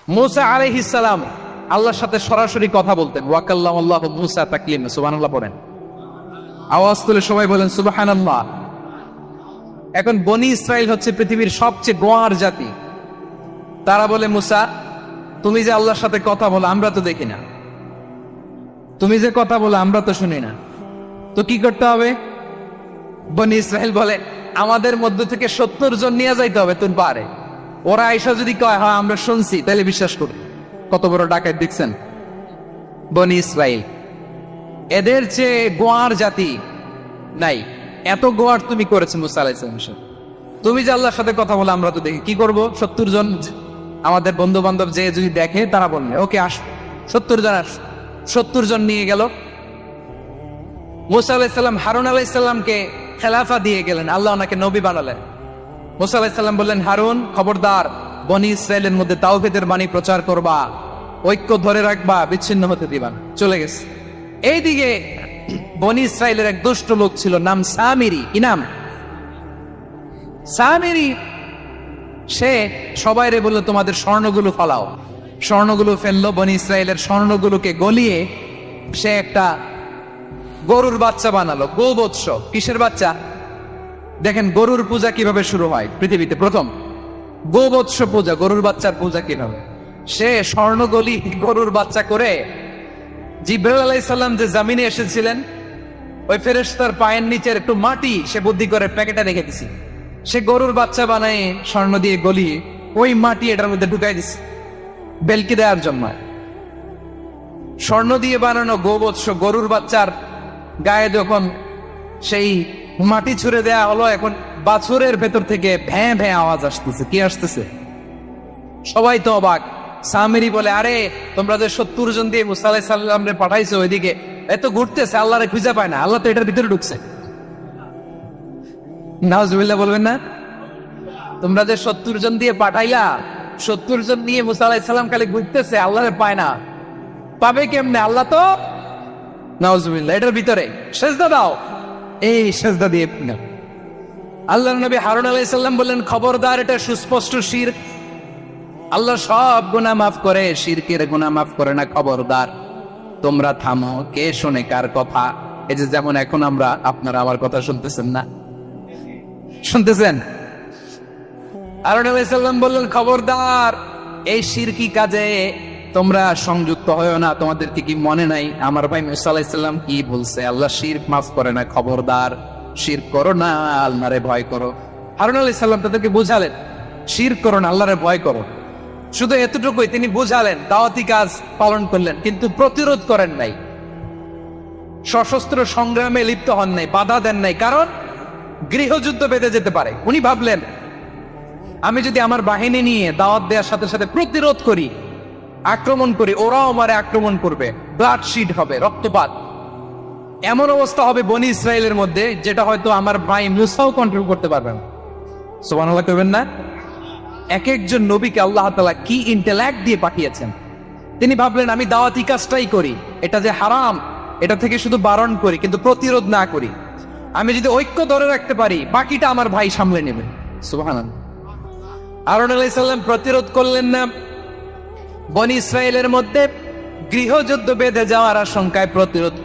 মুসা আলাইহিস সালাম আল্লাহর সাথে সরাসরি কথা বলতেন। ওয়াকাল্লামাল্লাহু মুসা তাকলিমা, সুবহানাল্লাহ পড়েন। আওয়াজ তুলে সবাই বলেন সুবহানাল্লাহ। এখন বনি ইসরাইল হচ্ছে পৃথিবীর সবচেয়ে গোয়ার জাতি। তারা বলে, মুসা তুমি যে আল্লাহর সাথে কথা বলো আমরা তো দেখি না, তুমি যে কথা বলো আমরা তো শুনি না, তো কি করতে হবে? বনি ইসরাইল বলে, আমাদের মধ্য থেকে 70 জন নিয়ে যাইতে হবে তুমি পারে। ওরা আইসা যদি কয় হ্যাঁ আমরা শুনছি, তাহলে বিশ্বাস করো। কত বড় ডাকাত দেখছেন বনি ইসরাইল। এদের চেয়ে গোয়ার জাতি নাই। এত গোয়ার তুমি করেছো মুসা আলাইহিস সালামের সাথে। তুমি যে আল্লাহর সাথে কথা বলে আমরা তো দেখি, কি করব? 70 জন আমাদের বন্ধু বান্ধব যে যদি দেখে তারা বলবে ওকে আস, 70 জন আস। 70 জন নিয়ে গেল। মুসা আলাইহিস সালাম হারুন আলাইহিস সালামকে খেলাফা দিয়ে গেলেন, আল্লাহ ওনাকে নবী বানালেন। মুসা আলাইহিস সালাম বললেন, হারুন খবরদার, বনি ইসরাইলের মধ্যে তাওহীদের বাণী প্রচার করবা, ঐক্য ধরে রাখবা, বিচ্ছিন্ন হতে দিবা না। চলে গেছে। এইদিকে বনি ইসরাইলের এক দুষ্ট লোক ছিল, নাম সামিরি। কি নাম? সামিরি। সে সবাইরে বলল তোমাদের স্বর্ণগুলো ফালাও। স্বর্ণগুলো ফেললো। বনি ইসরাইলের স্বর্ণগুলোকে গলিয়ে সে একটা গরুর বাচ্চা বানালো। গোবৎস। কিসের বাচ্চা? দেখেন গরুর পূজা কিভাবে শুরু হয় পৃথিবীতে প্রথম। গোবৎস পূজা, গরুর বাচ্চার পূজা কিভাবে। সে স্বর্ণগলি গরুর বাচ্চা করে জিবরাইল আলাইহিস সালাম যে জমিনে এসেছিলেন, ওই ফেরেশতার পায়ের নিচের একটু মাটি সে বুদ্ধি করে প্যাকেটে রেখে দিছি। সে গরুর বাচ্চা বানায় স্বর্ণ দিয়ে গলিয়ে ওই মাটি এটার মধ্যে ঢুকাই দিছে বেলকি দেওয়ার জন্য। স্বর্ণ দিয়ে বানানো গোবৎস গরুর বাচ্চার গায়ে যখন সেই মাটি ছুঁড়ে দেয়া হলো, এখন বাছুরের ভেতর থেকে ভ্যাঁ ভ্যাঁ আওয়াজ আসতেছে। কি আসতেছে? সবাই তো অবাক। সামিরি বলে, আরে তোমরা যে 70 জন দিয়ে মুসা আলাইহিস সালামরে পাঠাইছো, ওইদিকে এত ঘুরতেছে, আল্লাহরে খুঁজে পায় না, আল্লাহ তো এটার ভিতরে ঢুকছে। নাউজুবিল্লাহ বলবেন না? তোমরা যে 70 জন দিয়ে পাঠাইলা, 70 জন নিয়ে মুসা আলাইহিস সালাম খালি ঘুরতেছে, আল্লাহরে পায় না। পাবে কেমনে? আল্লাহ তো নাউজুবিল্লাহ এটার ভিতরে। সেজদা দাও। এই সেজদা দিয়ে আল্লাহর নবী হারুন আলাইহিস সালাম বললেন, খবরদার, এটা সুস্পষ্ট শিরক। আল্লাহ সব গুনাহ মাফ করে, শিরকের গুনাহ মাফ করে না, খবরদার। তোমরা থামো। কে শোনে কার কথা? এই যে যেমন এখন আমরা, আপনারা আমার কথা শুনতেছেন না? শুনতেছেন? হারুন আলাইহিস সালাম বললেন, খবরদার, এই শিরকি কাজে তোমরা সংযুক্ত হয়ো না। তোমাদেরকে কি মনে নাই আমার ভাই মুসা আলাইহিস সালাম কি বলছে? আল্লাহ শিরক মাফ করে না, খবরদার শিরক করো না, আল্লাহরে ভয় করো। হারুন আলাইহিস সালাম তাদেরকে বুঝালেন, শিরক করো না, আল্লাহরে ভয় করো। শুধু এতটুকুই তিনি বুঝালেন, দাওয়াতি কাজ পালন করলেন, কিন্তু প্রতিরোধ করেন নাই, সশস্ত্র সংগ্রামে লিপ্ত হন নাই, বাধা দেন নাই, কারণ গৃহযুদ্ধ বেঁধে যেতে পারে। উনি ভাবলেন, আমি যদি আমার বাহিনী নিয়ে দাওয়াত দেওয়ার সাথে সাথে প্রতিরোধ করি, আক্রমণ করি, ওরাও আমারে আক্রমণ করবে, ব্লাডশিড হবে, রক্তপাত, এমন অবস্থা হবে বনি ইসরায়েলের মধ্যে যেটা হয়তো আমার ভাই মুসাও কন্ট্রোল করতে পারবেন। সুবহানাল্লাহ কইবেন না? এক একজন নবীকে আল্লাহ তাআলা কি ইন্টেলেক্ট দিয়ে পাঠিয়েছেন। তিনি ভাবলেন, আমি দাওয়াতি কাজটাই করি, এটা যে হারাম এটা থেকে শুধু বারণ করি, কিন্তু প্রতিরোধ না করি। আমি যদি ঐক্য ধরে রাখতে পারি, বাকিটা আমার ভাই সামলে নেবে। সুবহানাল্লাহ। হারুন আলাইহিস সালাম প্রতিরোধ করলেন না। বনি ইসরায়েলের মধ্যে গৃহযুদ্ধ বেঁধে যাওয়ার আশঙ্কায় প্রতিরোধ